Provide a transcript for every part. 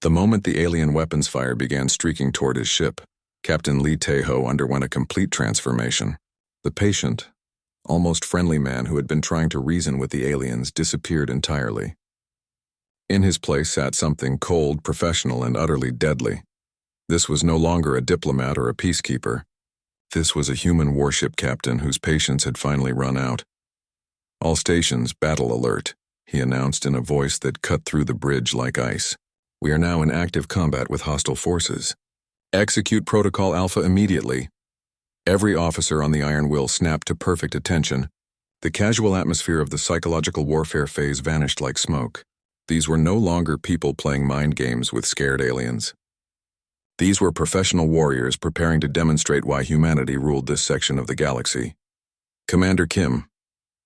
The moment the alien weapons fire began streaking toward his ship, Captain Lee Tae-ho underwent a complete transformation. The patient, almost friendly man who had been trying to reason with the aliens disappeared entirely. In his place sat something cold, professional, and utterly deadly. This was no longer a diplomat or a peacekeeper. This was a human warship captain whose patience had finally run out. "All stations, battle alert," he announced in a voice that cut through the bridge like ice. "We are now in active combat with hostile forces. Execute Protocol Alpha immediately." Every officer on the Iron Will snapped to perfect attention. The casual atmosphere of the psychological warfare phase vanished like smoke. These were no longer people playing mind games with scared aliens. These were professional warriors preparing to demonstrate why humanity ruled this section of the galaxy. "Commander Kim,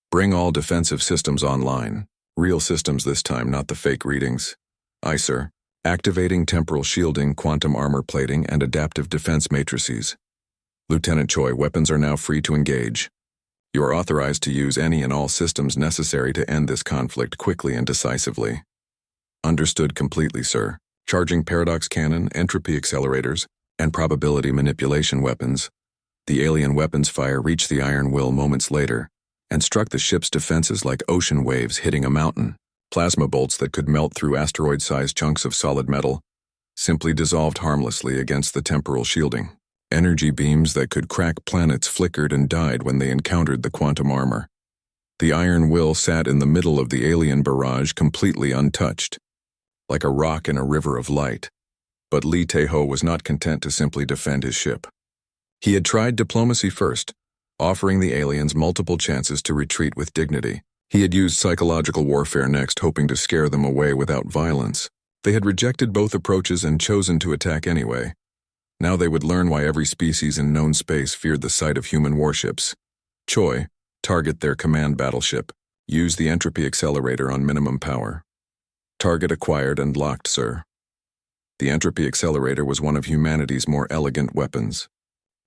bring all defensive systems online. Real systems this time, not the fake readings." "Aye, sir. Activating temporal shielding, quantum armor plating, and adaptive defense matrices." "Lieutenant Choi, weapons are now free to engage. You are authorized to use any and all systems necessary to end this conflict quickly and decisively." "Understood completely, sir. Charging paradox cannon, entropy accelerators, and probability manipulation weapons." The alien weapons fire reached the Iron Will moments later and struck the ship's defenses like ocean waves hitting a mountain. Plasma bolts that could melt through asteroid-sized chunks of solid metal simply dissolved harmlessly against the temporal shielding. Energy beams that could crack planets flickered and died when they encountered the quantum armor. The Iron Will sat in the middle of the alien barrage completely untouched, like a rock in a river of light. But Lee Tae-ho was not content to simply defend his ship. He had tried diplomacy first, offering the aliens multiple chances to retreat with dignity. He had used psychological warfare next, hoping to scare them away without violence. They had rejected both approaches and chosen to attack anyway. Now they would learn why every species in known space feared the sight of human warships. "Choi, target their command battleship. Use the entropy accelerator on minimum power." "Target acquired and locked, sir." The entropy accelerator was one of humanity's more elegant weapons.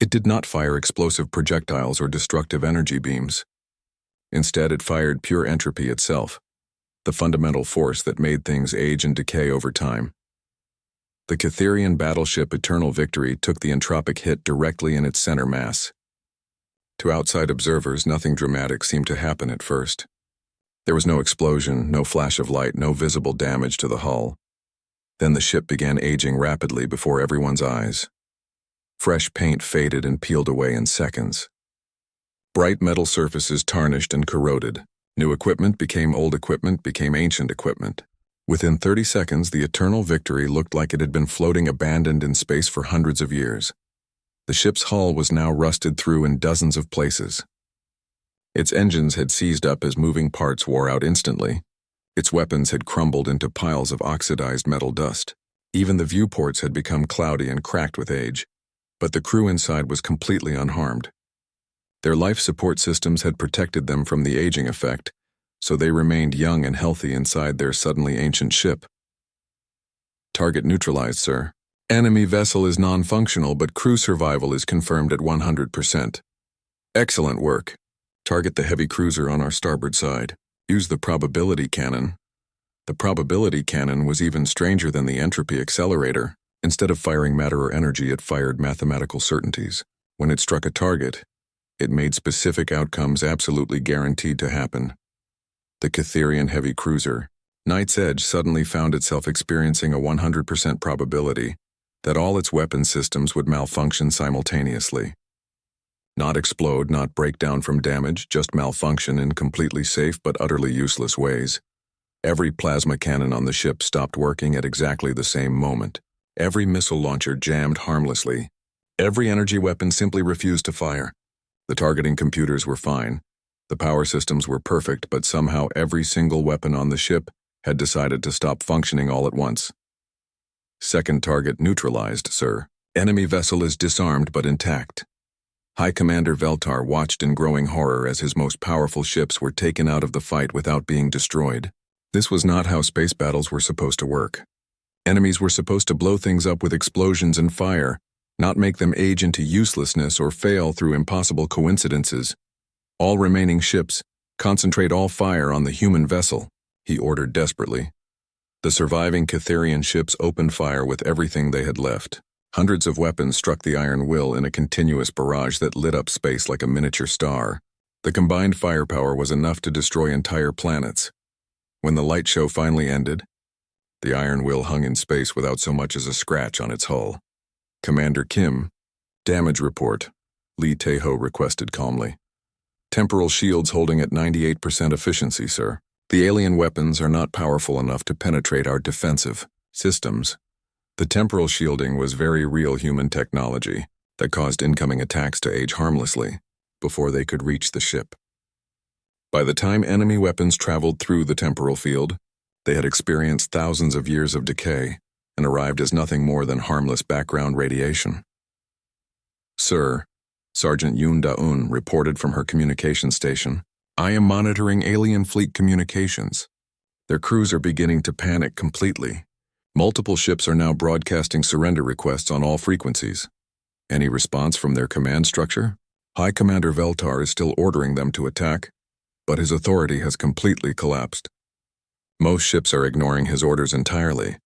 It did not fire explosive projectiles or destructive energy beams. Instead, it fired pure entropy itself, the fundamental force that made things age and decay over time. The Catherian battleship Eternal Victory took the entropic hit directly in its center mass. To outside observers, nothing dramatic seemed to happen at first. There was no explosion, no flash of light, no visible damage to the hull. Then the ship began aging rapidly before everyone's eyes. Fresh paint faded and peeled away in seconds. Bright metal surfaces tarnished and corroded. New equipment became old equipment, became ancient equipment. Within 30 seconds, the Eternal Victory looked like it had been floating abandoned in space for hundreds of years. The ship's hull was now rusted through in dozens of places. Its engines had seized up as moving parts wore out instantly. Its weapons had crumbled into piles of oxidized metal dust. Even the viewports had become cloudy and cracked with age. But the crew inside was completely unharmed. Their life support systems had protected them from the aging effect, so they remained young and healthy inside their suddenly ancient ship. "Target neutralized, sir. Enemy vessel is non-functional, but crew survival is confirmed at 100%. Excellent work. Target the heavy cruiser on our starboard side. Use the probability cannon." The probability cannon was even stranger than the entropy accelerator. Instead of firing matter or energy, it fired mathematical certainties. When it struck a target, it made specific outcomes absolutely guaranteed to happen. The Catherian heavy cruiser, Night's Edge, suddenly found itself experiencing a 100% probability that all its weapon systems would malfunction simultaneously. Not explode, not break down from damage, just malfunction in completely safe but utterly useless ways. Every plasma cannon on the ship stopped working at exactly the same moment. Every missile launcher jammed harmlessly. Every energy weapon simply refused to fire. The targeting computers were fine. The power systems were perfect, but somehow every single weapon on the ship had decided to stop functioning all at once. "Second target neutralized, sir. Enemy vessel is disarmed but intact." High Commander Veltar watched in growing horror as his most powerful ships were taken out of the fight without being destroyed. This was not how space battles were supposed to work. Enemies were supposed to blow things up with explosions and fire, not make them age into uselessness or fail through impossible coincidences. "All remaining ships, concentrate all fire on the human vessel," he ordered desperately. The surviving Catherian ships opened fire with everything they had left. Hundreds of weapons struck the iron will in a continuous barrage that lit up space like a miniature star. The combined firepower was enough to destroy entire planets. When the light show finally ended, the iron will hung in space without so much as a scratch on its hull. Commander Kim, damage report, Lee Tae-ho requested calmly. Temporal shields holding at 98% efficiency, sir. The alien weapons are not powerful enough to penetrate our defensive systems. The temporal shielding was very real human technology that caused incoming attacks to age harmlessly before they could reach the ship. By the time enemy weapons traveled through the temporal field, they had experienced thousands of years of decay and arrived as nothing more than harmless background radiation. Sir, Sergeant Yoon Da-eun reported from her communication station, I am monitoring alien fleet communications. Their crews are beginning to panic completely. Multiple ships are now broadcasting surrender requests on all frequencies. Any response from their command structure? High Commander Veltar is still ordering them to attack, but his authority has completely collapsed. Most ships are ignoring his orders entirely.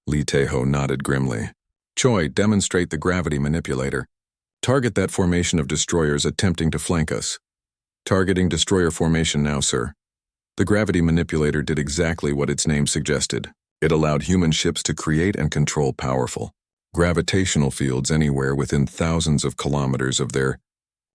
Lee Tae-ho nodded grimly. Choi, demonstrate the gravity manipulator. Target that formation of destroyers attempting to flank us. Targeting destroyer formation now, sir. The gravity manipulator did exactly what its name suggested. It allowed human ships to create and control powerful gravitational fields anywhere within thousands of kilometers of their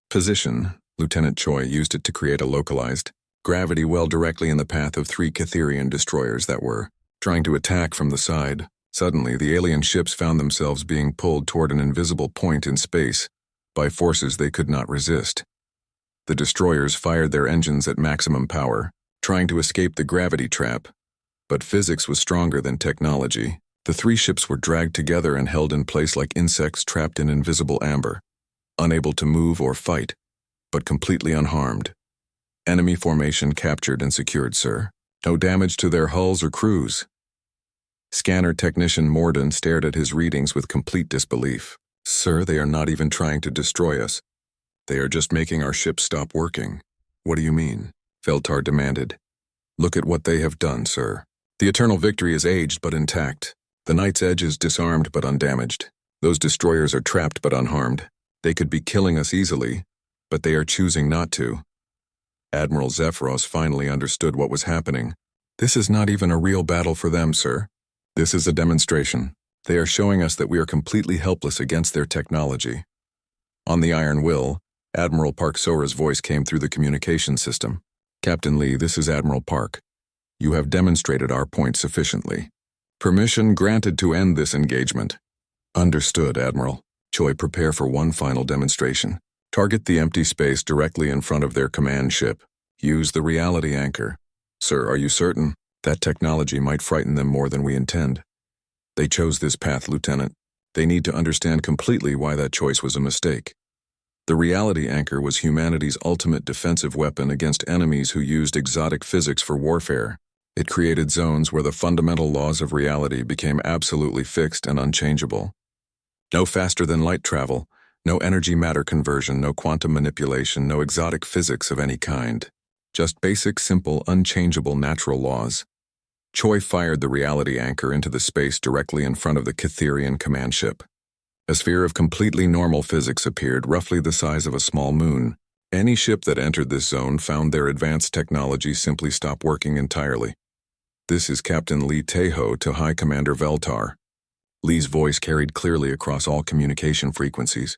position. Lieutenant Choi used it to create a localized gravity well directly in the path of 3 Catherian destroyers that were trying to attack from the side. Suddenly, the alien ships found themselves being pulled toward an invisible point in space by forces they could not resist. The destroyers fired their engines at maximum power, trying to escape the gravity trap, but physics was stronger than technology. The 3 ships were dragged together and held in place like insects trapped in invisible amber, unable to move or fight, but completely unharmed. Enemy formation captured and secured, sir. No damage to their hulls or crews. Scanner technician Morden stared at his readings with complete disbelief. Sir, they are not even trying to destroy us. They are just making our ship stop working. What do you mean? Veltar demanded. Look at what they have done, sir. The Eternal Victory is aged but intact. The Night's Edge is disarmed but undamaged. Those destroyers are trapped but unharmed. They could be killing us easily, but they are choosing not to. Admiral Zephyros finally understood what was happening. This is not even a real battle for them, sir. This is a demonstration. They are showing us that we are completely helpless against their technology. On the Iron Will, Admiral Park Sora's voice came through the communication system. Captain Lee, this is Admiral Park. You have demonstrated our point sufficiently. Permission granted to end this engagement. Understood, Admiral. Choi, prepare for one final demonstration. Target the empty space directly in front of their command ship. Use the reality anchor. Sir, are you certain? That technology might frighten them more than we intend. They chose this path, Lieutenant. They need to understand completely why that choice was a mistake. The reality anchor was humanity's ultimate defensive weapon against enemies who used exotic physics for warfare. It created zones where the fundamental laws of reality became absolutely fixed and unchangeable. No faster-than-light travel, no energy-matter conversion, no quantum manipulation, no exotic physics of any kind. Just basic, simple, unchangeable natural laws. Choi fired the reality anchor into the space directly in front of the Catherian command ship. A sphere of completely normal physics appeared, roughly the size of a small moon. Any ship that entered this zone found their advanced technology simply stop working entirely. This is Captain Lee Tae-ho to High Commander Veltar. Lee's voice carried clearly across all communication frequencies.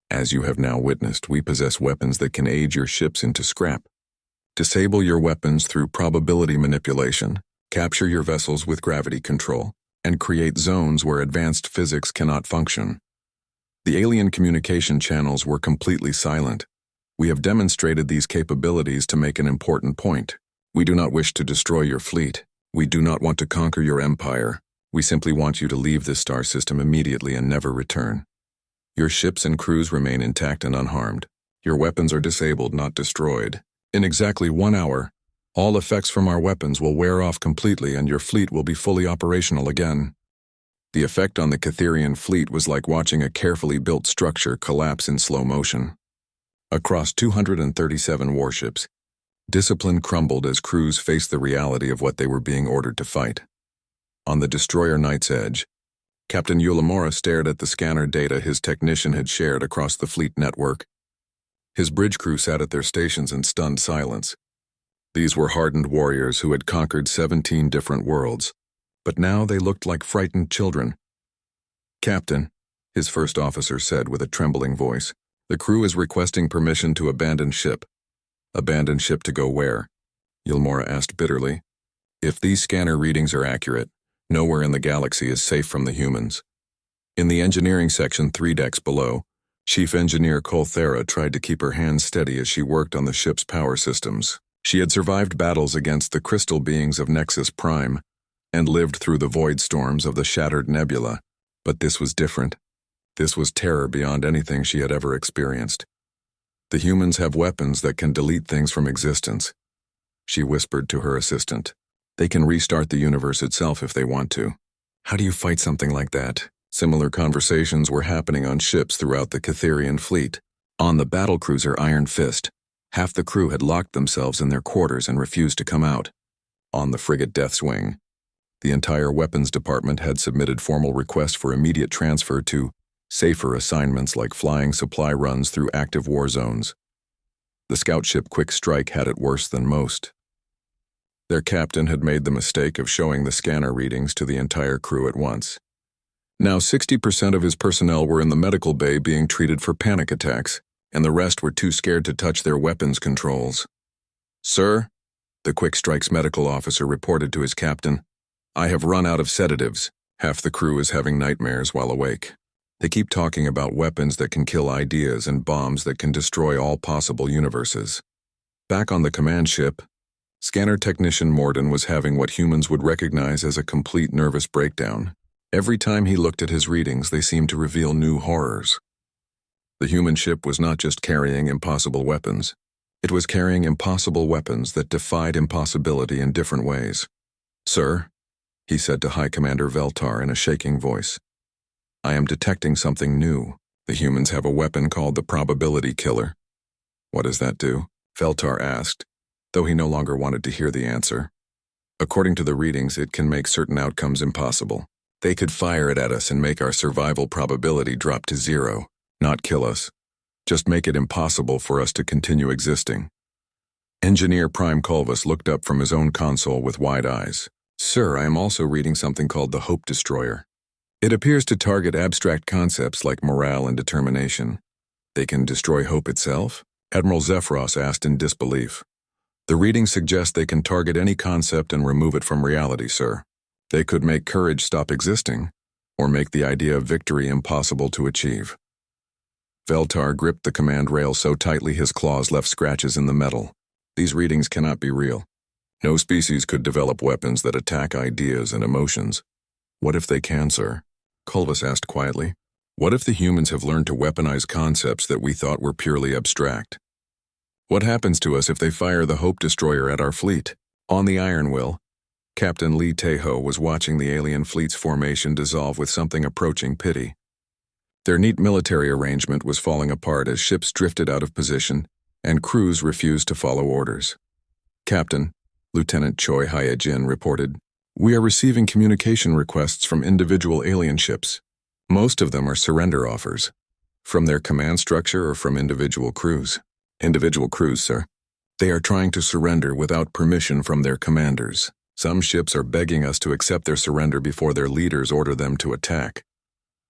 As you have now witnessed, we possess weapons that can age your ships into scrap. Disable your weapons through probability manipulation, capture your vessels with gravity control, and create zones where advanced physics cannot function. The alien communication channels were completely silent. We have demonstrated these capabilities to make an important point. We do not wish to destroy your fleet. We do not want to conquer your empire. We simply want you to leave this star system immediately and never return. Your ships and crews remain intact and unharmed. Your weapons are disabled, not destroyed. In exactly 1 hour, all effects from our weapons will wear off completely and your fleet will be fully operational again. The effect on the Catherian fleet was like watching a carefully built structure collapse in slow motion. Across 237 warships, discipline crumbled as crews faced the reality of what they were being ordered to fight. On the destroyer Night's Edge, Captain Ulamora stared at the scanner data his technician had shared across the fleet network. His bridge crew sat at their stations in stunned silence. These were hardened warriors who had conquered 17 different worlds, but now they looked like frightened children. "Captain," his first officer said with a trembling voice, "the crew is requesting permission to abandon ship." "Abandon ship to go where?" Ulamora asked bitterly. "If these scanner readings are accurate, nowhere in the galaxy is safe from the humans." In the engineering section 3 decks below, Chief Engineer Colthera tried to keep her hands steady as she worked on the ship's power systems. She had survived battles against the crystal beings of Nexus Prime and lived through the void storms of the Shattered Nebula, but this was different. This was terror beyond anything she had ever experienced. "The humans have weapons that can delete things from existence," she whispered to her assistant. "They can restart the universe itself if they want to. How do you fight something like that?" Similar conversations were happening on ships throughout the Catherian fleet. On the battlecruiser Iron Fist, half the crew had locked themselves in their quarters and refused to come out. On the frigate Deathwing, the entire weapons department had submitted formal requests for immediate transfer to safer assignments like flying supply runs through active war zones. The scout ship Quick Strike had it worse than most. Their captain had made the mistake of showing the scanner readings to the entire crew at once. Now 60% of his personnel were in the medical bay being treated for panic attacks, and the rest were too scared to touch their weapons controls. "Sir," the Quick Strike's medical officer reported to his captain, "I have run out of sedatives. Half the crew is having nightmares while awake. They keep talking about weapons that can kill ideas and bombs that can destroy all possible universes." Back on the command ship, scanner technician Morden was having what humans would recognize as a complete nervous breakdown. Every time he looked at his readings, they seemed to reveal new horrors. The human ship was not just carrying impossible weapons. It was carrying impossible weapons that defied impossibility in different ways. "Sir," he said to High Commander Veltar in a shaking voice, "I am detecting something new. The humans have a weapon called the Probability Killer." "What does that do?" Veltar asked, though he no longer wanted to hear the answer. "According to the readings, it can make certain outcomes impossible. They could fire it at us and make our survival probability drop to 0, not kill us. Just make it impossible for us to continue existing." Engineer Prime Culvus looked up from his own console with wide eyes. "Sir, I am also reading something called the Hope Destroyer. It appears to target abstract concepts like morale and determination. They can destroy hope itself?" Admiral Zephyros asked in disbelief. "The reading suggests they can target any concept and remove it from reality, sir. They could make courage stop existing, or make the idea of victory impossible to achieve." Veltar gripped the command rail so tightly his claws left scratches in the metal. "These readings cannot be real. No species could develop weapons that attack ideas and emotions." "What if they can, sir?" Culvus asked quietly. "What if the humans have learned to weaponize concepts that we thought were purely abstract? What happens to us if they fire the Hope Destroyer at our fleet?" On the Iron Will, Captain Lee Tejo was watching the alien fleet's formation dissolve with something approaching pity. Their neat military arrangement was falling apart as ships drifted out of position and crews refused to follow orders. "Captain," Lieutenant Choi Hyejin reported, "we are receiving communication requests from individual alien ships. Most of them are surrender offers. From their command structure or from individual crews?" "Individual crews, sir. They are trying to surrender without permission from their commanders. Some ships are begging us to accept their surrender before their leaders order them to attack."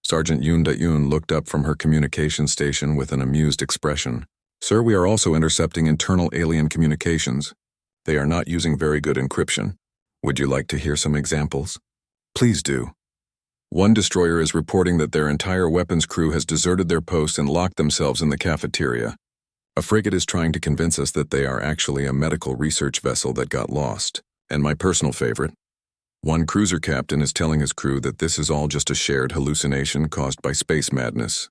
Sergeant Yoon Da-yoon looked up from her communication station with an amused expression. "Sir, we are also intercepting internal alien communications. They are not using very good encryption. Would you like to hear some examples?" "Please do." "One destroyer is reporting that their entire weapons crew has deserted their posts and locked themselves in the cafeteria. A frigate is trying to convince us that they are actually a medical research vessel that got lost. And my personal favorite, one cruiser captain is telling his crew that this is all just a shared hallucination caused by space madness."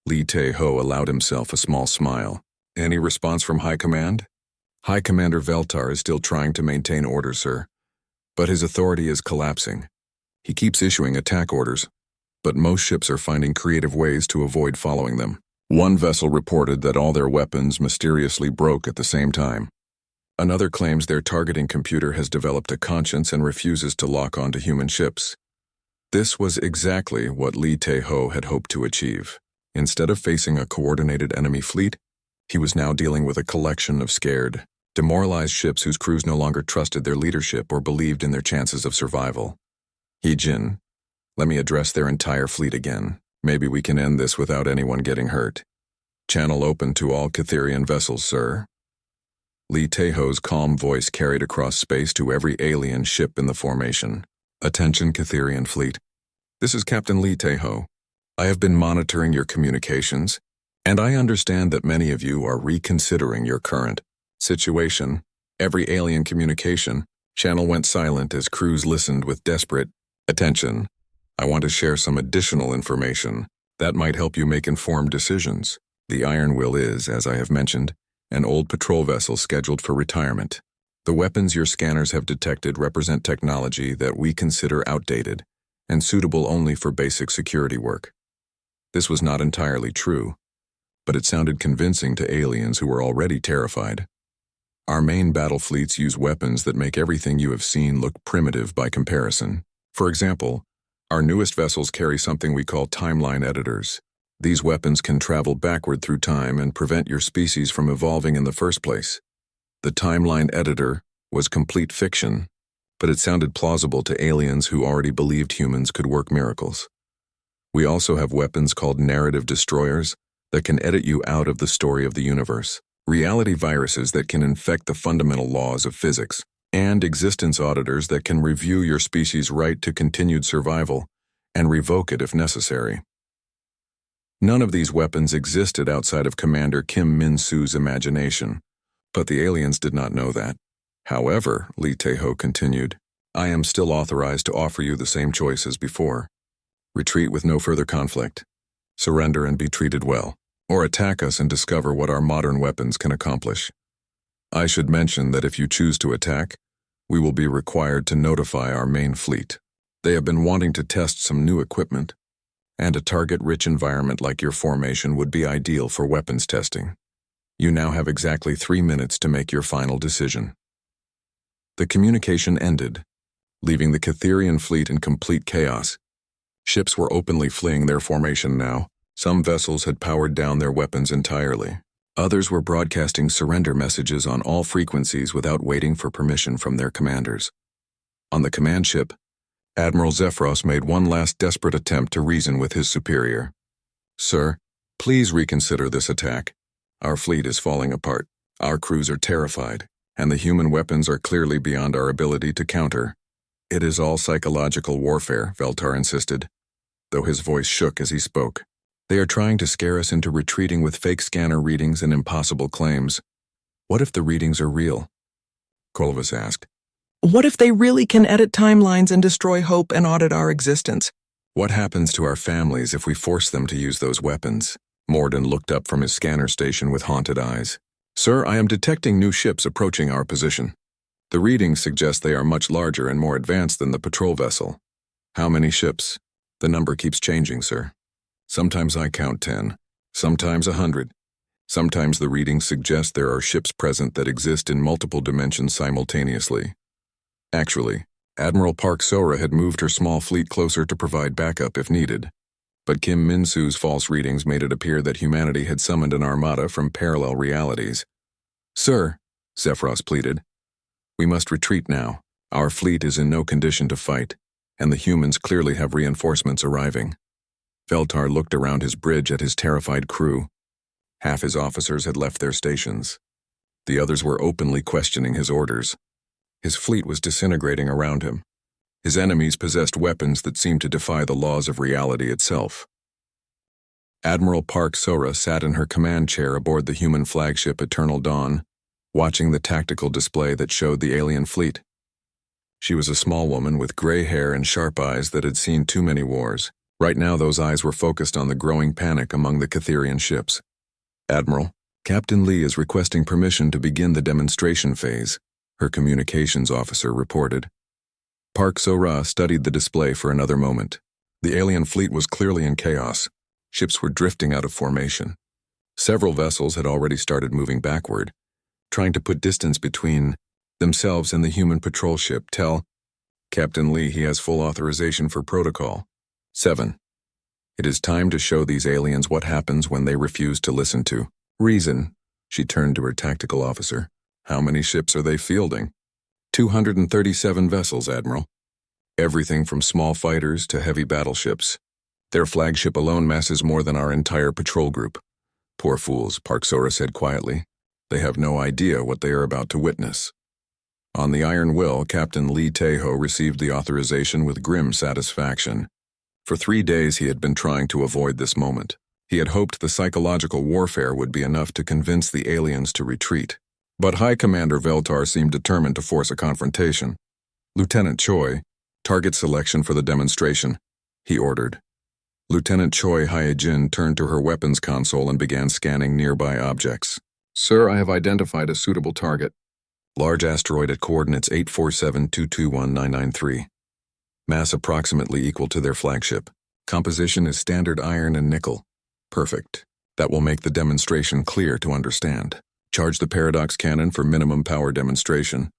Lee Tae-ho allowed himself a small smile. "Any response from High Command?" "High Commander Veltar is still trying to maintain order, sir. But his authority is collapsing. He keeps issuing attack orders, but most ships are finding creative ways to avoid following them. One vessel reported that all their weapons mysteriously broke at the same time. Another claims their targeting computer has developed a conscience and refuses to lock onto human ships. This was exactly what Lee Tae-ho had hoped to achieve. Instead of facing a coordinated enemy fleet, he was now dealing with a collection of scared, demoralized ships whose crews no longer trusted their leadership or believed in their chances of survival. Hee-jin, let me address their entire fleet again. Maybe we can end this without anyone getting hurt. Channel open to all Catherian vessels, sir. Lee Tae-ho's calm voice carried across space to every alien ship in the formation. Attention, Catherian fleet. This is Captain Lee Tae-ho. I have been monitoring your communications, and I understand that many of you are reconsidering your current situation. Every alien communication channel went silent as crews listened with desperate attention. I want to share some additional information that might help you make informed decisions. The Iron Will is, as I have mentioned, an old patrol vessel scheduled for retirement. The weapons your scanners have detected represent technology that we consider outdated and suitable only for basic security work. This was not entirely true, but it sounded convincing to aliens who were already terrified. Our main battle fleets use weapons that make everything you have seen look primitive by comparison. For example, our newest vessels carry something we call timeline editors. These weapons can travel backward through time and prevent your species from evolving in the first place. The timeline editor was complete fiction, but it sounded plausible to aliens who already believed humans could work miracles. We also have weapons called narrative destroyers that can edit you out of the story of the universe, reality viruses that can infect the fundamental laws of physics, and existence auditors that can review your species' right to continued survival and revoke it if necessary. None of these weapons existed outside of Commander Kim Min-soo's imagination, but the aliens did not know that. However, Lee Tae-ho continued, I am still authorized to offer you the same choice as before. Retreat with no further conflict, surrender and be treated well, or attack us and discover what our modern weapons can accomplish. I should mention that if you choose to attack, we will be required to notify our main fleet. They have been wanting to test some new equipment, and a target-rich environment like your formation would be ideal for weapons testing. You now have exactly 3 minutes to make your final decision. The communication ended, leaving the Catherian fleet in complete chaos. Ships were openly fleeing their formation now. Some vessels had powered down their weapons entirely. Others were broadcasting surrender messages on all frequencies without waiting for permission from their commanders. On the command ship, Admiral Zephyros made one last desperate attempt to reason with his superior. Sir, please reconsider this attack. Our fleet is falling apart. Our crews are terrified, and the human weapons are clearly beyond our ability to counter. It is all psychological warfare, Veltar insisted, though his voice shook as he spoke. They are trying to scare us into retreating with fake scanner readings and impossible claims. What if the readings are real? Corvus asked. What if they really can edit timelines and destroy hope and audit our existence? What happens to our families if we force them to use those weapons? Morden looked up from his scanner station with haunted eyes. Sir, I am detecting new ships approaching our position. The readings suggest they are much larger and more advanced than the patrol vessel. How many ships? The number keeps changing, sir. Sometimes I count 10, sometimes 100. Sometimes the readings suggest there are ships present that exist in multiple dimensions simultaneously. Actually, Admiral Park Sora had moved her small fleet closer to provide backup if needed. But Kim Min-soo's false readings made it appear that humanity had summoned an armada from parallel realities. Sir, Zephyros pleaded, we must retreat now. Our fleet is in no condition to fight, and the humans clearly have reinforcements arriving. Veltar looked around his bridge at his terrified crew. Half his officers had left their stations. The others were openly questioning his orders. His fleet was disintegrating around him. His enemies possessed weapons that seemed to defy the laws of reality itself. Admiral Park Sora sat in her command chair aboard the human flagship Eternal Dawn, watching the tactical display that showed the alien fleet. She was a small woman with gray hair and sharp eyes that had seen too many wars. Right now those eyes were focused on the growing panic among the Catherian ships. Admiral, Captain Lee is requesting permission to begin the demonstration phase, her communications officer reported. Park Sora studied the display for another moment. The alien fleet was clearly in chaos. Ships were drifting out of formation. Several vessels had already started moving backward, trying to put distance between themselves and the human patrol ship. Tell Captain Lee he has full authorization for protocol. 7. It is time to show these aliens what happens when they refuse to listen to reason. She turned to her tactical officer. How many ships are they fielding? 237 vessels, Admiral. Everything from small fighters to heavy battleships. Their flagship alone masses more than our entire patrol group. Poor fools, Park Sora said quietly. They have no idea what they are about to witness. On the Iron Will, Captain Lee Tae-ho received the authorization with grim satisfaction. For 3 days he had been trying to avoid this moment. He had hoped the psychological warfare would be enough to convince the aliens to retreat. But High Commander Veltar seemed determined to force a confrontation. Lieutenant Choi, target selection for the demonstration, he ordered. Lieutenant Choi Hyejin turned to her weapons console and began scanning nearby objects. Sir, I have identified a suitable target. Large asteroid at coordinates 847221993. Mass approximately equal to their flagship. Composition is standard iron and nickel. Perfect. That will make the demonstration clear to understand. Charge the paradox cannon for minimum power demonstration.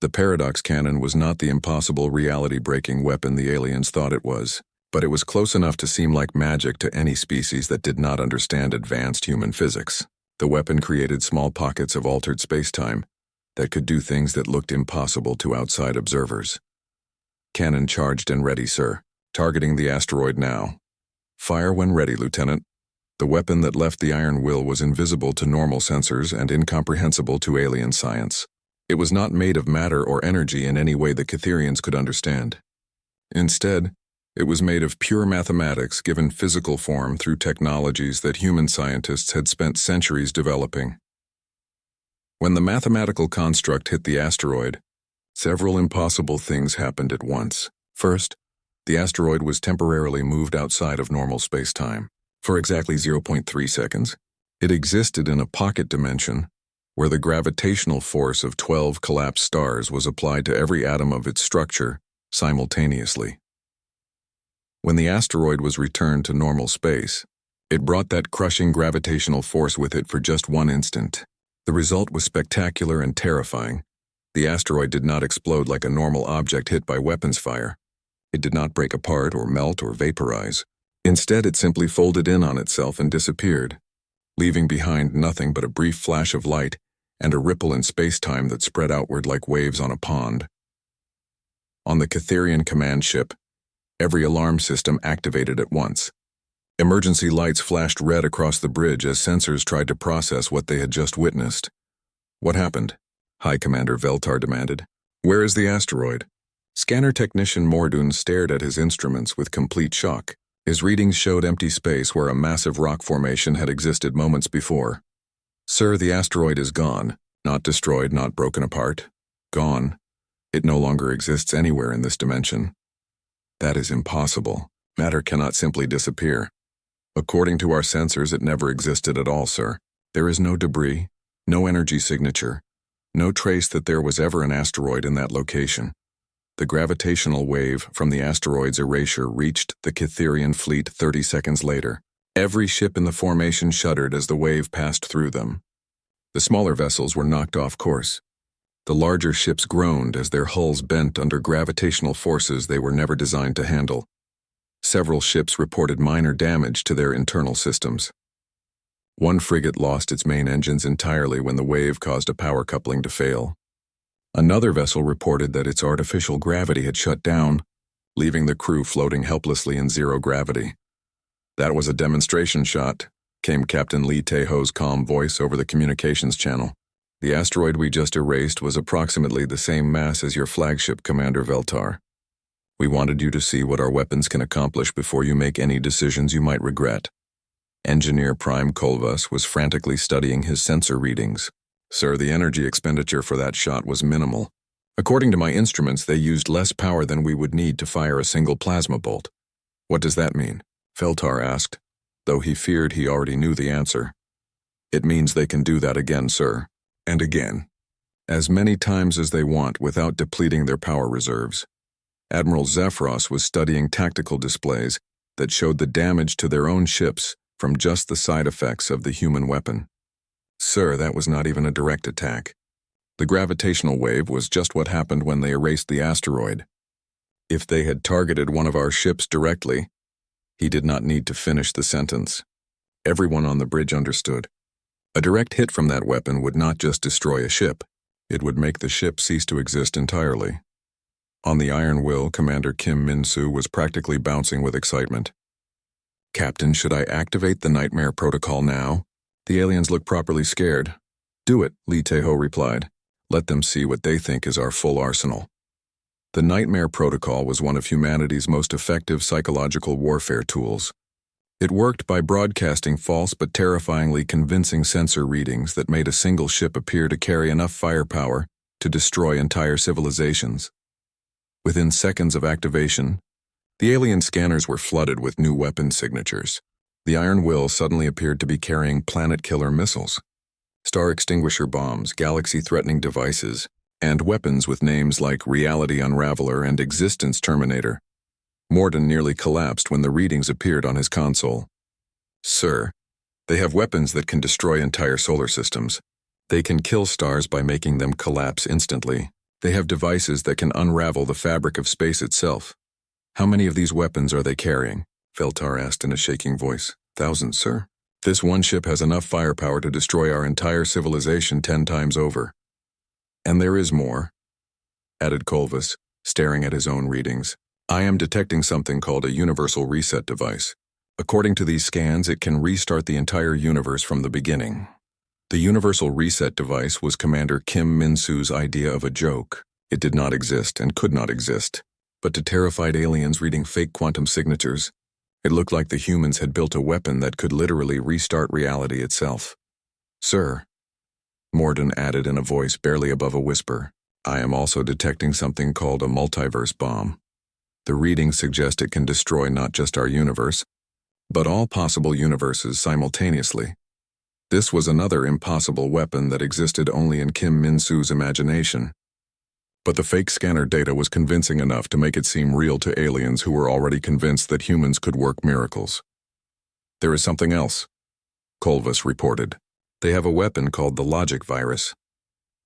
The paradox cannon was not the impossible reality-breaking weapon the aliens thought it was, but it was close enough to seem like magic to any species that did not understand advanced human physics. The weapon created small pockets of altered space-time that could do things that looked impossible to outside observers. Cannon charged and ready, sir. Targeting the asteroid now. Fire when ready, Lieutenant. The weapon that left the Iron Will was invisible to normal sensors and incomprehensible to alien science. It was not made of matter or energy in any way the Catherians could understand. Instead, it was made of pure mathematics given physical form through technologies that human scientists had spent centuries developing. When the mathematical construct hit the asteroid, several impossible things happened at once. First, the asteroid was temporarily moved outside of normal space-time. For exactly 0.3 seconds, it existed in a pocket dimension where the gravitational force of 12 collapsed stars was applied to every atom of its structure simultaneously. When the asteroid was returned to normal space, it brought that crushing gravitational force with it for just 1 instant. The result was spectacular and terrifying. The asteroid did not explode like a normal object hit by weapons fire. It did not break apart or melt or vaporize. Instead, it simply folded in on itself and disappeared, leaving behind nothing but a brief flash of light and a ripple in space-time that spread outward like waves on a pond. On the Catherian command ship, every alarm system activated at once. Emergency lights flashed red across the bridge as sensors tried to process what they had just witnessed. What happened? High Commander Veltar demanded. Where is the asteroid? Scanner technician Mordun stared at his instruments with complete shock. His readings showed empty space where a massive rock formation had existed moments before. Sir, the asteroid is gone. Not destroyed, not broken apart. Gone. It no longer exists anywhere in this dimension. That is impossible. Matter cannot simply disappear. According to our sensors, it never existed at all, sir. There is no debris, no energy signature, no trace that there was ever an asteroid in that location. The gravitational wave from the asteroid's erasure reached the Catherian fleet 30 seconds later. Every ship in the formation shuddered as the wave passed through them. The smaller vessels were knocked off course. The larger ships groaned as their hulls bent under gravitational forces they were never designed to handle. Several ships reported minor damage to their internal systems. One frigate lost its main engines entirely when the wave caused a power coupling to fail. Another vessel reported that its artificial gravity had shut down, leaving the crew floating helplessly in zero gravity. That was a demonstration shot, came Captain Lee Tae-ho's calm voice over the communications channel. The asteroid we just erased was approximately the same mass as your flagship, Commander Veltar. We wanted you to see what our weapons can accomplish before you make any decisions you might regret. Engineer Prime Kolvas was frantically studying his sensor readings. Sir, the energy expenditure for that shot was minimal. According to my instruments, they used less power than we would need to fire a single plasma bolt. What does that mean? Veltar asked, though he feared he already knew the answer. It means they can do that again, sir. And again. As many times as they want without depleting their power reserves. Admiral Zephyros was studying tactical displays that showed the damage to their own ships from just the side effects of the human weapon. Sir, that was not even a direct attack. The gravitational wave was just what happened when they erased the asteroid. If they had targeted one of our ships directly, he did not need to finish the sentence. Everyone on the bridge understood. A direct hit from that weapon would not just destroy a ship, it would make the ship cease to exist entirely. On the Iron Will, Commander Kim Min-soo was practically bouncing with excitement. Captain, should I activate the Nightmare Protocol now? The aliens look properly scared. Do it, Lee Tae-ho replied. Let them see what they think is our full arsenal. The Nightmare Protocol was one of humanity's most effective psychological warfare tools. It worked by broadcasting false but terrifyingly convincing sensor readings that made a single ship appear to carry enough firepower to destroy entire civilizations. Within seconds of activation, the alien scanners were flooded with new weapon signatures. The Iron Will suddenly appeared to be carrying planet-killer missiles, star extinguisher bombs, galaxy-threatening devices, and weapons with names like Reality Unraveler and Existence Terminator. Morden nearly collapsed when the readings appeared on his console. Sir, they have weapons that can destroy entire solar systems. They can kill stars by making them collapse instantly. They have devices that can unravel the fabric of space itself. How many of these weapons are they carrying? Veltar asked in a shaking voice. Thousands, sir. This one ship has enough firepower to destroy our entire civilization 10 times over. And there is more, added Colvis, staring at his own readings. I am detecting something called a universal reset device. According to these scans, it can restart the entire universe from the beginning. The universal reset device was Commander Kim Min-soo's idea of a joke. It did not exist and could not exist. But to terrified aliens reading fake quantum signatures, it looked like the humans had built a weapon that could literally restart reality itself. Sir, Morden added in a voice barely above a whisper, I am also detecting something called a multiverse bomb. The readings suggest it can destroy not just our universe, but all possible universes simultaneously. This was another impossible weapon that existed only in Kim Min-soo's imagination. But the fake scanner data was convincing enough to make it seem real to aliens who were already convinced that humans could work miracles. There is something else, Colvis reported. They have a weapon called the logic virus.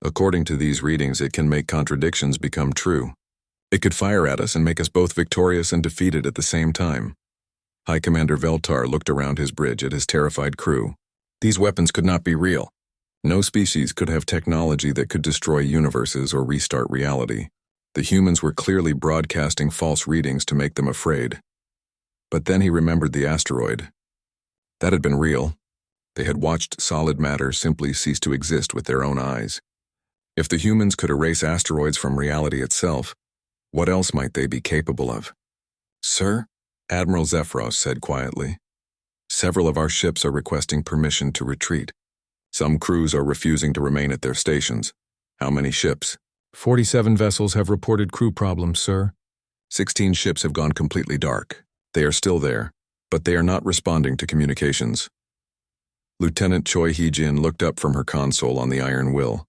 According to these readings, it can make contradictions become true. It could fire at us and make us both victorious and defeated at the same time. High Commander Veltar looked around his bridge at his terrified crew. These weapons could not be real. No species could have technology that could destroy universes or restart reality. The humans were clearly broadcasting false readings to make them afraid. But then he remembered the asteroid. That had been real. They had watched solid matter simply cease to exist with their own eyes. If the humans could erase asteroids from reality itself, what else might they be capable of? Sir, Admiral Zephyros said quietly, several of our ships are requesting permission to retreat. Some crews are refusing to remain at their stations. How many ships? 47 vessels have reported crew problems, sir. 16 ships have gone completely dark. They are still there, but they are not responding to communications. Lieutenant Choi Hee-jin looked up from her console on the Iron Will.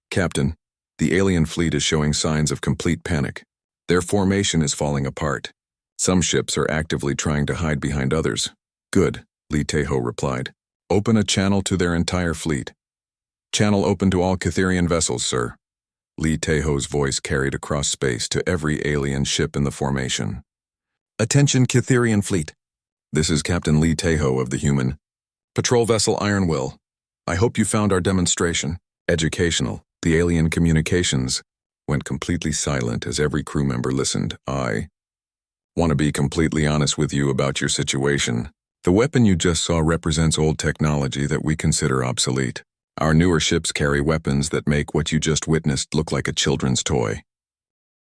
Captain, the alien fleet is showing signs of complete panic. Their formation is falling apart. Some ships are actively trying to hide behind others. Good, Lee Tae-ho replied. Open a channel to their entire fleet. Channel open to all Catherian vessels, sir. Lee Tae-ho's voice carried across space to every alien ship in the formation. Attention Catherian fleet. This is Captain Lee Tae-ho of the Human Patrol Vessel Iron Will. I hope you found our demonstration educational. The alien communications went completely silent as every crew member listened. I want to be completely honest with you about your situation. The weapon you just saw represents old technology that we consider obsolete. Our newer ships carry weapons that make what you just witnessed look like a children's toy.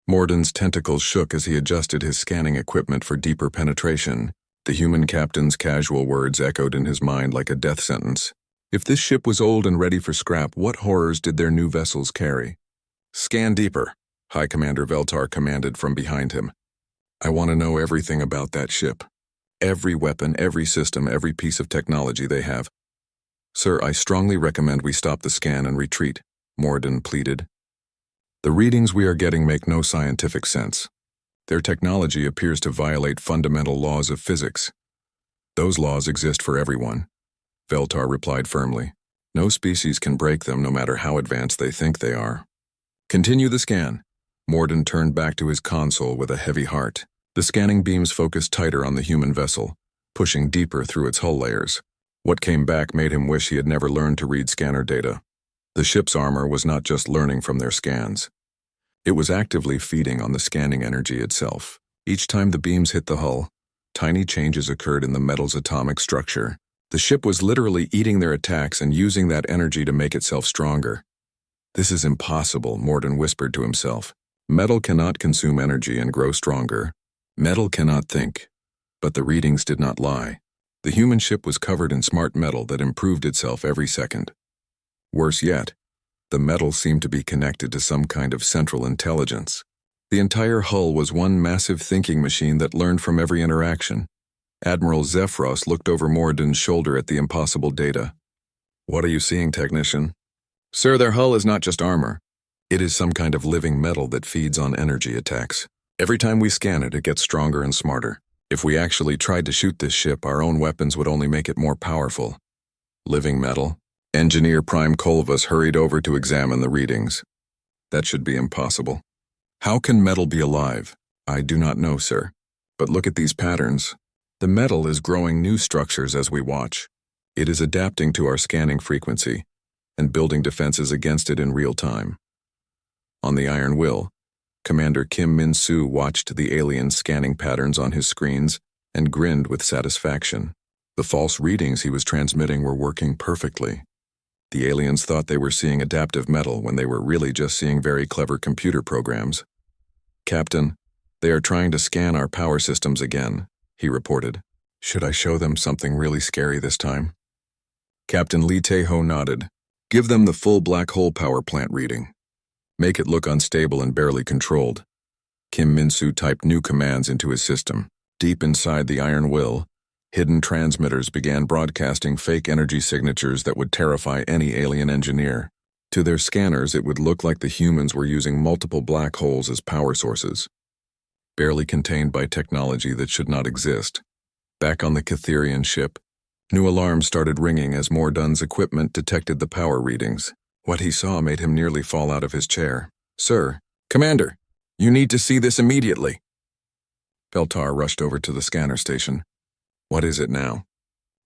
Morden's tentacles shook as he adjusted his scanning equipment for deeper penetration. The human captain's casual words echoed in his mind like a death sentence. If this ship was old and ready for scrap, what horrors did their new vessels carry? Scan deeper, High Commander Veltar commanded from behind him. I want to know everything about that ship. Every weapon, every system, every piece of technology they have. Sir, I strongly recommend we stop the scan and retreat, Morden pleaded. The readings we are getting make no scientific sense. Their technology appears to violate fundamental laws of physics. Those laws exist for everyone, Veltar replied firmly. No species can break them no matter how advanced they think they are. Continue the scan. Morden turned back to his console with a heavy heart. The scanning beams focused tighter on the human vessel, pushing deeper through its hull layers. What came back made him wish he had never learned to read scanner data. The ship's armor was not just learning from their scans. It was actively feeding on the scanning energy itself. Each time the beams hit the hull, tiny changes occurred in the metal's atomic structure. The ship was literally eating their attacks and using that energy to make itself stronger. This is impossible, Morden whispered to himself. Metal cannot consume energy and grow stronger. Metal cannot think. But the readings did not lie. The human ship was covered in smart metal that improved itself every second. Worse yet, the metal seemed to be connected to some kind of central intelligence. The entire hull was one massive thinking machine that learned from every interaction. Admiral Zephyros looked over Morden's shoulder at the impossible data. What are you seeing, technician? Sir, their hull is not just armor. It is some kind of living metal that feeds on energy attacks. Every time we scan it, it gets stronger and smarter. If we actually tried to shoot this ship, our own weapons would only make it more powerful. Living metal? Engineer Prime Kolvas hurried over to examine the readings. That should be impossible. How can metal be alive? I do not know, sir. But look at these patterns. The metal is growing new structures as we watch. It is adapting to our scanning frequency and building defenses against it in real time. On the Iron Will, Commander Kim Min-soo watched the alien scanning patterns on his screens and grinned with satisfaction. The false readings he was transmitting were working perfectly. The aliens thought they were seeing adaptive metal when they were really just seeing very clever computer programs. Captain, they are trying to scan our power systems again, he reported. Should I show them something really scary this time? Captain Lee Tae-ho nodded. Give them the full black hole power plant reading. Make it look unstable and barely controlled. Kim Min-soo typed new commands into his system. Deep inside the Iron Will, hidden transmitters began broadcasting fake energy signatures that would terrify any alien engineer. To their scanners, it would look like the humans were using multiple black holes as power sources, barely contained by technology that should not exist. Back on the Catherian ship, new alarms started ringing as Morden's equipment detected the power readings. What he saw made him nearly fall out of his chair. Sir, Commander, you need to see this immediately. Beltar rushed over to the scanner station. What is it now?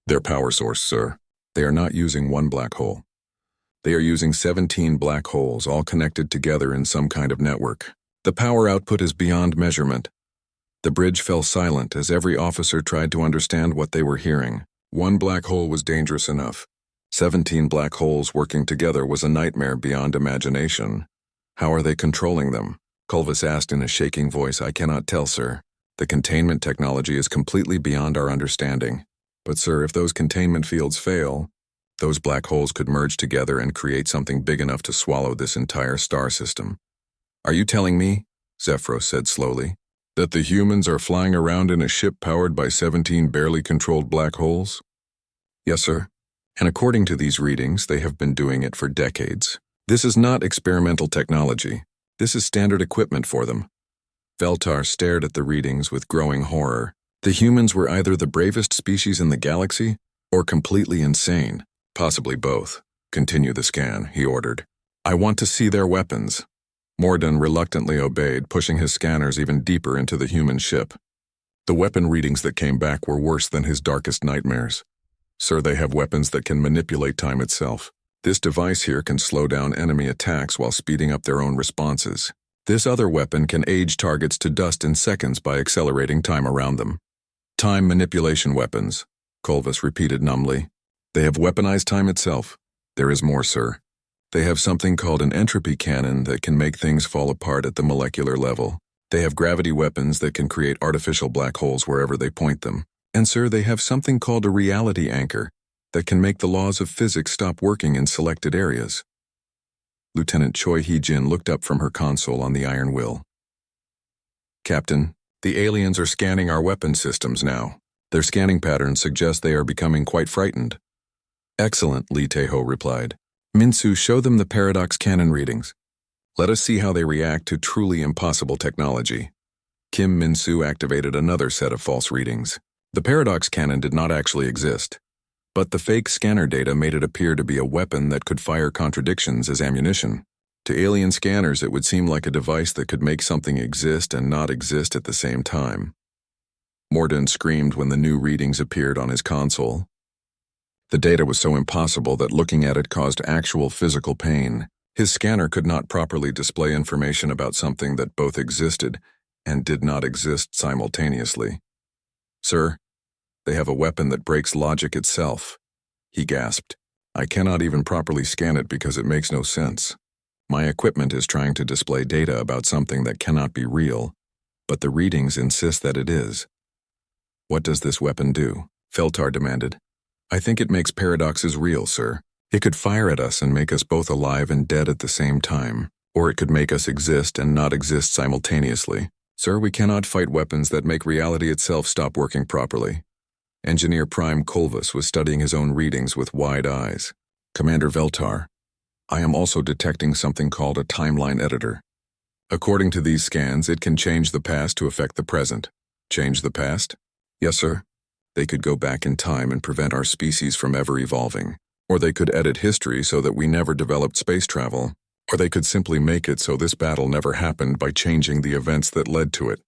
Their power source, sir. They are not using one black hole. They are using 17 black holes, all connected together in some kind of network. The power output is beyond measurement. The bridge fell silent as every officer tried to understand what they were hearing. One black hole was dangerous enough. 17 black holes working together was a nightmare beyond imagination. How are they controlling them? Kolvas asked in a shaking voice. I cannot tell, sir. The containment technology is completely beyond our understanding. But sir, if those containment fields fail, those black holes could merge together and create something big enough to swallow this entire star system. Are you telling me, Zephyros said slowly, that the humans are flying around in a ship powered by 17 barely controlled black holes? Yes, sir. And according to these readings, they have been doing it for decades. This is not experimental technology. This is standard equipment for them. Veltar stared at the readings with growing horror. The humans were either the bravest species in the galaxy or completely insane, possibly both. Continue the scan, he ordered. I want to see their weapons. Morden reluctantly obeyed, pushing his scanners even deeper into the human ship. The weapon readings that came back were worse than his darkest nightmares. Sir, they have weapons that can manipulate time itself. This device here can slow down enemy attacks while speeding up their own responses. This other weapon can age targets to dust in seconds by accelerating time around them. Time manipulation weapons, Kolvas repeated numbly. They have weaponized time itself. There is more, sir. They have something called an entropy cannon that can make things fall apart at the molecular level. They have gravity weapons that can create artificial black holes wherever they point them. And sir, they have something called a reality anchor that can make the laws of physics stop working in selected areas. Lieutenant Choi Hee-jin looked up from her console on the Iron Will. Captain, the aliens are scanning our weapon systems now. Their scanning patterns suggest they are becoming quite frightened. Excellent, Lee Tae-ho replied. Min-soo, show them the paradox cannon readings. Let us see how they react to truly impossible technology. Kim Min-soo activated another set of false readings. The paradox cannon did not actually exist. But the fake scanner data made it appear to be a weapon that could fire contradictions as ammunition. To alien scanners, it would seem like a device that could make something exist and not exist at the same time. Morden screamed when the new readings appeared on his console. The data was so impossible that looking at it caused actual physical pain. His scanner could not properly display information about something that both existed and did not exist simultaneously. "Sir, they have a weapon that breaks logic itself," he gasped. "I cannot even properly scan it because it makes no sense. My equipment is trying to display data about something that cannot be real, but the readings insist that it is." "What does this weapon do?" Veltar demanded. "I think it makes paradoxes real, sir. It could fire at us and make us both alive and dead at the same time, or it could make us exist and not exist simultaneously. Sir, we cannot fight weapons that make reality itself stop working properly." Engineer Prime Kulvas was studying his own readings with wide eyes. "Commander Veltar, I am also detecting something called a timeline editor. According to these scans, it can change the past to affect the present." "Change the past?" "Yes, sir. They could go back in time and prevent our species from ever evolving. Or they could edit history so that we never developed space travel. Or they could simply make it so this battle never happened by changing the events that led to it."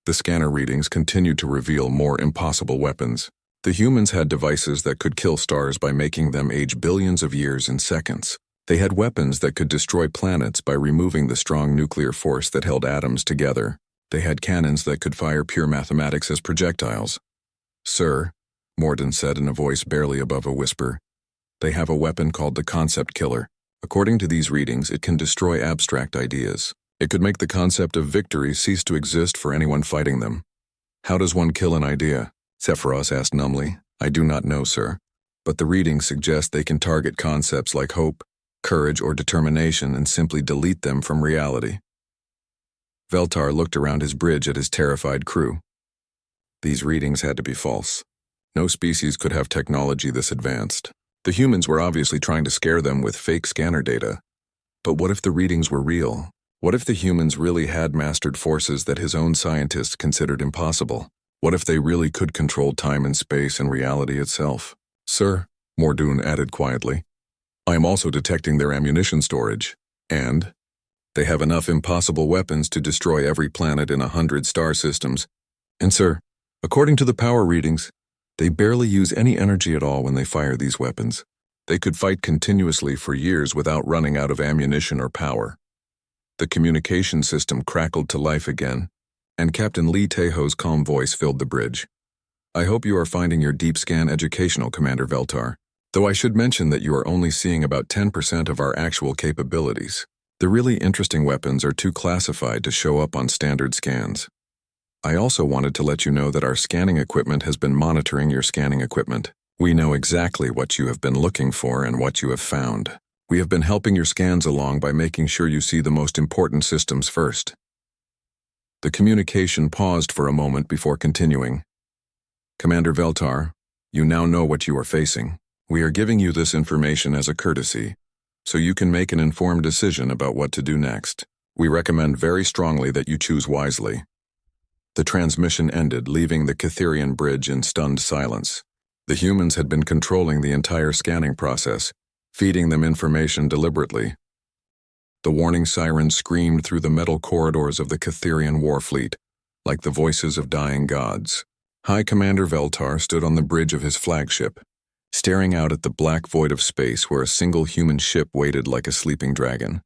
The scanner readings continued to reveal more impossible weapons. The humans had devices that could kill stars by making them age billions of years in seconds. They had weapons that could destroy planets by removing the strong nuclear force that held atoms together. They had cannons that could fire pure mathematics as projectiles. "Sir," Morden said in a voice barely above a whisper, "they have a weapon called the Concept Killer. According to these readings, it can destroy abstract ideas. It could make the concept of victory cease to exist for anyone fighting them." "How does one kill an idea?" Sephiroth asked numbly. "I do not know, sir. But the readings suggest they can target concepts like hope, courage, or determination and simply delete them from reality." Veltar looked around his bridge at his terrified crew. These readings had to be false. No species could have technology this advanced. The humans were obviously trying to scare them with fake scanner data. But what if the readings were real? What if the humans really had mastered forces that his own scientists considered impossible? What if they really could control time and space and reality itself? "Sir," Mordoon added quietly, "I am also detecting their ammunition storage. And they have enough impossible weapons to destroy every planet in 100 star systems. And sir, according to the power readings, they barely use any energy at all when they fire these weapons. They could fight continuously for years without running out of ammunition or power." The communication system crackled to life again, and Captain Lee Teho's calm voice filled the bridge. "I hope you are finding your deep scan educational, Commander Veltar, though I should mention that you are only seeing about 10% of our actual capabilities. The really interesting weapons are too classified to show up on standard scans. I also wanted to let you know that our scanning equipment has been monitoring your scanning equipment. We know exactly what you have been looking for and what you have found. We have been helping your scans along by making sure you see the most important systems first." The communication paused for a moment before continuing. "Commander Veltar, you now know what you are facing. We are giving you this information as a courtesy, so you can make an informed decision about what to do next. We recommend very strongly that you choose wisely." The transmission ended, leaving the Catherian bridge in stunned silence. The humans had been controlling the entire scanning process, feeding them information deliberately. The warning sirens screamed through the metal corridors of the Catherian war fleet, like the voices of dying gods. High Commander Veltar stood on the bridge of his flagship, staring out at the black void of space where a single human ship waited like a sleeping dragon.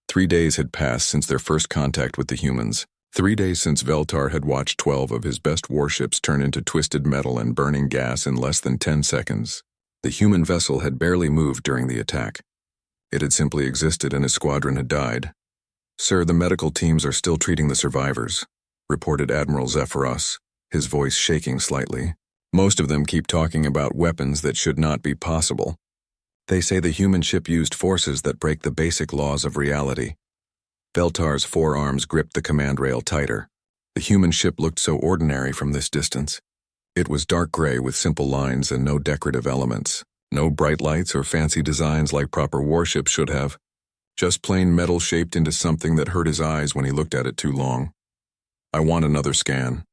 3 days had passed since their first contact with the humans. 3 days since Veltar had watched 12 of his best warships turn into twisted metal and burning gas in less than 10 seconds. The human vessel had barely moved during the attack. It had simply existed and his squadron had died. "Sir, the medical teams are still treating the survivors," reported Admiral Zephyros, his voice shaking slightly. "Most of them keep talking about weapons that should not be possible. They say the human ship used forces that break the basic laws of reality." Veltar's forearms gripped the command rail tighter. The human ship looked so ordinary from this distance. It was dark gray with simple lines and no decorative elements. No bright lights or fancy designs like proper warships should have. Just plain metal shaped into something that hurt his eyes when he looked at it too long. "I want another scan,"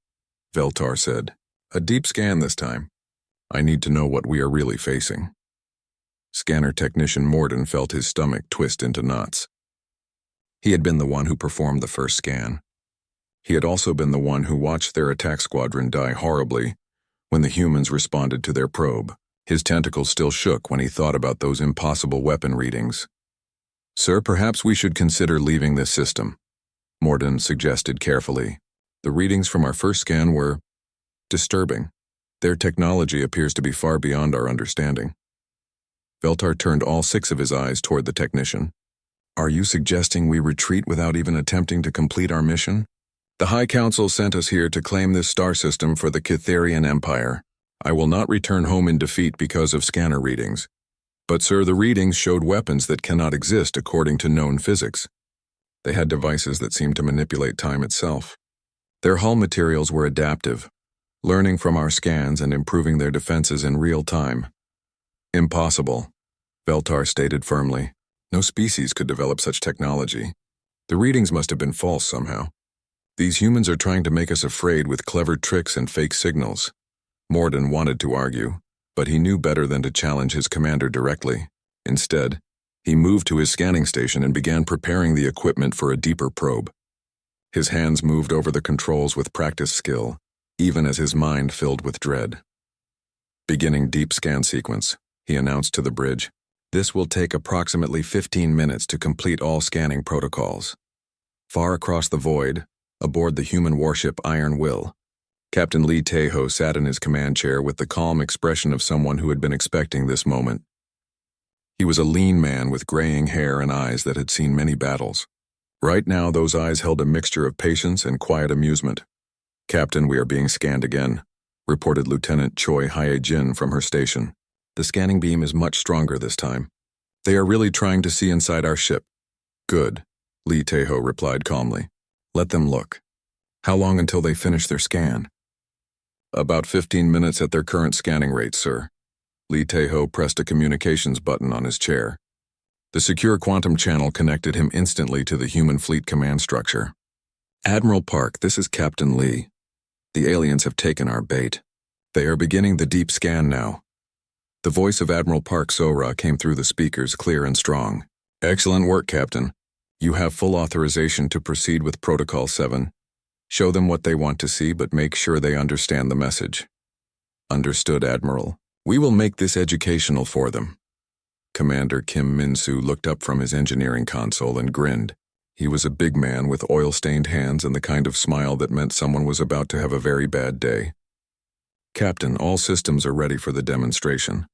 Veltar said. "A deep scan this time." I need to know what we are really facing. Scanner technician Morden felt his stomach twist into knots. He had been the one who performed the first scan. He had also been the one who watched their attack squadron die horribly when the humans responded to their probe. His tentacles still shook when he thought about those impossible weapon readings. "Sir, perhaps we should consider leaving this system," Morden suggested carefully. "The readings from our first scan were disturbing. Their technology appears to be far beyond our understanding." Veltar turned all 6 of his eyes toward the technician. "Are you suggesting we retreat without even attempting to complete our mission? The High Council sent us here to claim this star system for the Cytherian Empire. I will not return home in defeat because of scanner readings. But sir, the readings showed weapons that cannot exist according to known physics. They had devices that seemed to manipulate time itself. Their hull materials were adaptive, learning from our scans and improving their defenses in real time." "Impossible," Veltar stated firmly. "No species could develop such technology. The readings must have been false somehow. These humans are trying to make us afraid with clever tricks and fake signals." Morden wanted to argue, but he knew better than to challenge his commander directly. Instead, he moved to his scanning station and began preparing the equipment for a deeper probe. His hands moved over the controls with practiced skill, even as his mind filled with dread. "Beginning deep scan sequence," he announced to the bridge. "This will take approximately 15 minutes to complete all scanning protocols." Far across the void, aboard the human warship Iron Will, Captain Lee Tae-ho sat in his command chair with the calm expression of someone who had been expecting this moment. He was a lean man with graying hair and eyes that had seen many battles. Right now, those eyes held a mixture of patience and quiet amusement. "Captain, we are being scanned again," reported Lieutenant Choi Hye-jin from her station. "The scanning beam is much stronger this time. They are really trying to see inside our ship." "Good," Lee Tae-ho replied calmly. "Let them look. How long until they finish their scan?" "About 15 minutes at their current scanning rate, sir." Lee Tae-ho pressed a communications button on his chair. The secure quantum channel connected him instantly to the human fleet command structure. "Admiral Park, this is Captain Lee. The aliens have taken our bait. They are beginning the deep scan now." The voice of Admiral Park Sora came through the speakers clear and strong. "Excellent work, Captain. You have full authorization to proceed with Protocol 7. Show them what they want to see, but make sure they understand the message." "Understood, Admiral. We will make this educational for them." Commander Kim Min-soo looked up from his engineering console and grinned. He was a big man with oil-stained hands and the kind of smile that meant someone was about to have a very bad day. "Captain, all systems are ready for the demonstration.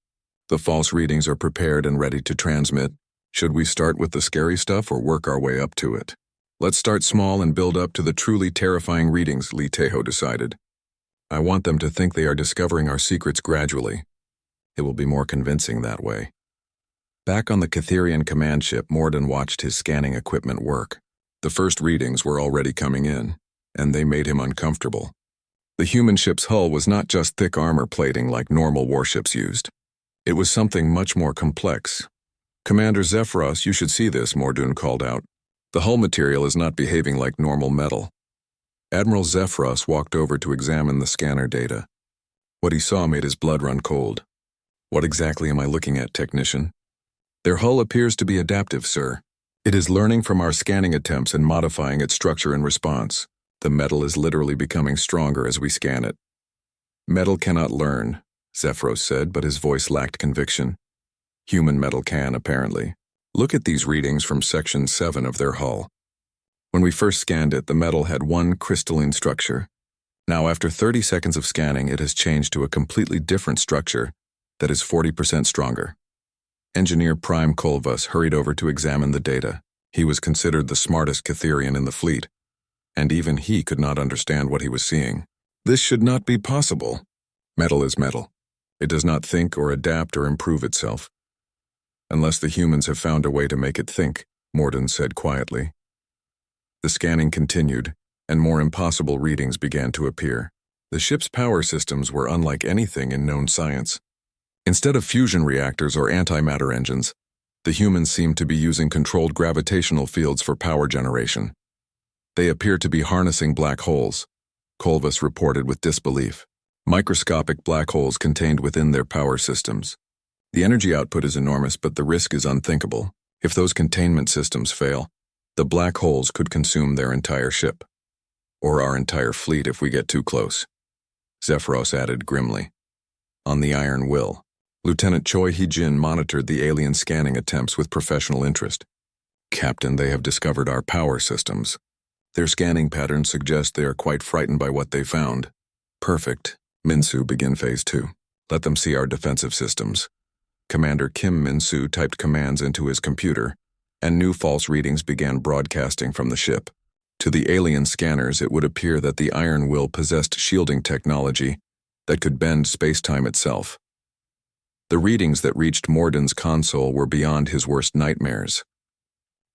The false readings are prepared and ready to transmit. Should we start with the scary stuff or work our way up to it?" "Let's start small and build up to the truly terrifying readings," Lee Tae-ho decided. "I want them to think they are discovering our secrets gradually. It will be more convincing that way." Back on the Cytherian command ship, Morden watched his scanning equipment work. The first readings were already coming in, and they made him uncomfortable. The human ship's hull was not just thick armor plating like normal warships used. It was something much more complex. "Commander Zephyros, you should see this," Morden called out. "The hull material is not behaving like normal metal." Admiral Zephyros walked over to examine the scanner data. What he saw made his blood run cold. "What exactly am I looking at, technician?" "Their hull appears to be adaptive, sir. It is learning from our scanning attempts and modifying its structure in response. The metal is literally becoming stronger as we scan it." "Metal cannot learn," Zephyros said, but his voice lacked conviction. "Human metal can, apparently. Look at these readings from Section 7 of their hull. When we first scanned it, the metal had one crystalline structure. Now, after 30 seconds of scanning, it has changed to a completely different structure that is 40% stronger." Engineer Prime Kolvas hurried over to examine the data. He was considered the smartest Cytherian in the fleet, and even he could not understand what he was seeing. "This should not be possible. Metal is metal. It does not think or adapt or improve itself. Unless the humans have found a way to make it think," Morden said quietly. The scanning continued, and more impossible readings began to appear. The ship's power systems were unlike anything in known science. Instead of fusion reactors or antimatter engines, the humans seemed to be using controlled gravitational fields for power generation. They appeared to be harnessing black holes, Kolvas reported with disbelief. Microscopic black holes contained within their power systems. The energy output is enormous, but the risk is unthinkable. If those containment systems fail, the black holes could consume their entire ship. Or our entire fleet if we get too close. Zephyros added grimly. On the Iron Will, Lieutenant Choi Hee-jin monitored the alien scanning attempts with professional interest. Captain, they have discovered our power systems. Their scanning patterns suggest they are quite frightened by what they found. Perfect. Minsu, begin Phase 2. Let them see our defensive systems. Commander Kim Min-soo typed commands into his computer, and new false readings began broadcasting from the ship. To the alien scanners, it would appear that the Iron Will possessed shielding technology that could bend space-time itself. The readings that reached Morden's console were beyond his worst nightmares.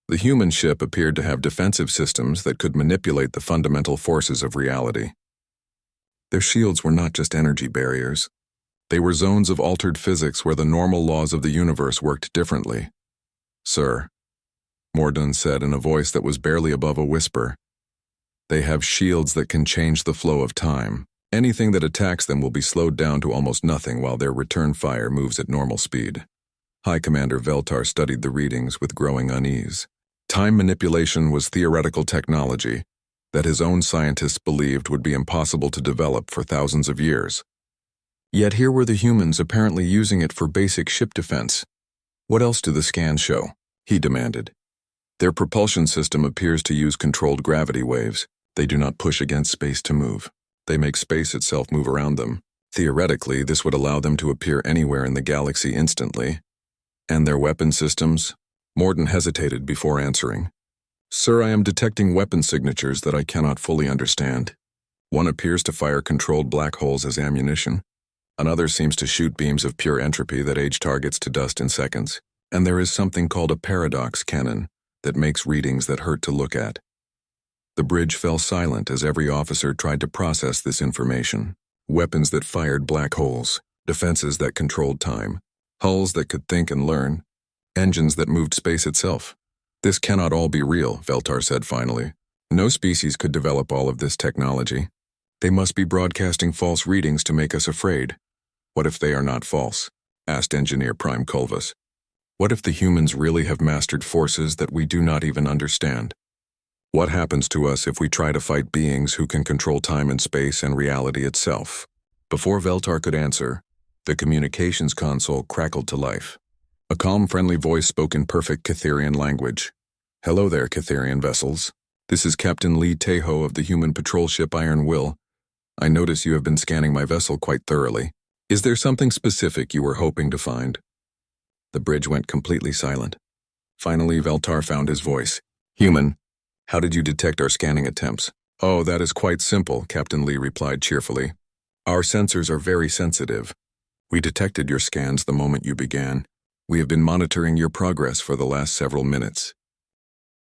The human ship appeared to have defensive systems that could manipulate the fundamental forces of reality. Their shields were not just energy barriers. They were zones of altered physics where the normal laws of the universe worked differently. Sir, Morden said in a voice that was barely above a whisper, they have shields that can change the flow of time. Anything that attacks them will be slowed down to almost nothing while their return fire moves at normal speed. High Commander Veltar studied the readings with growing unease. Time manipulation was theoretical technology that his own scientists believed would be impossible to develop for thousands of years. Yet here were the humans apparently using it for basic ship defense. What else do the scans show? He demanded. Their propulsion system appears to use controlled gravity waves. They do not push against space to move. They make space itself move around them. Theoretically, this would allow them to appear anywhere in the galaxy instantly. And their weapon systems? Morden hesitated before answering. Sir, I am detecting weapon signatures that I cannot fully understand. One appears to fire controlled black holes as ammunition. Another seems to shoot beams of pure entropy that age targets to dust in seconds. And there is something called a paradox cannon that makes readings that hurt to look at. The bridge fell silent as every officer tried to process this information. Weapons that fired black holes, defenses that controlled time, hulls that could think and learn, engines that moved space itself. This cannot all be real, Veltar said finally. No species could develop all of this technology. They must be broadcasting false readings to make us afraid. What if they are not false? Asked Engineer Prime Culvus. What if the humans really have mastered forces that we do not even understand? What happens to us if we try to fight beings who can control time and space and reality itself? Before Veltar could answer, the communications console crackled to life. A calm, friendly voice spoke in perfect Catherian language. Hello there, Catherian vessels. This is Captain Lee Taeho of the human patrol ship Iron Will. I notice you have been scanning my vessel quite thoroughly. Is there something specific you were hoping to find? The bridge went completely silent. Finally, Veltar found his voice. Human, how did you detect our scanning attempts? Oh, that is quite simple, Captain Lee replied cheerfully. Our sensors are very sensitive. We detected your scans the moment you began. We have been monitoring your progress for the last several minutes.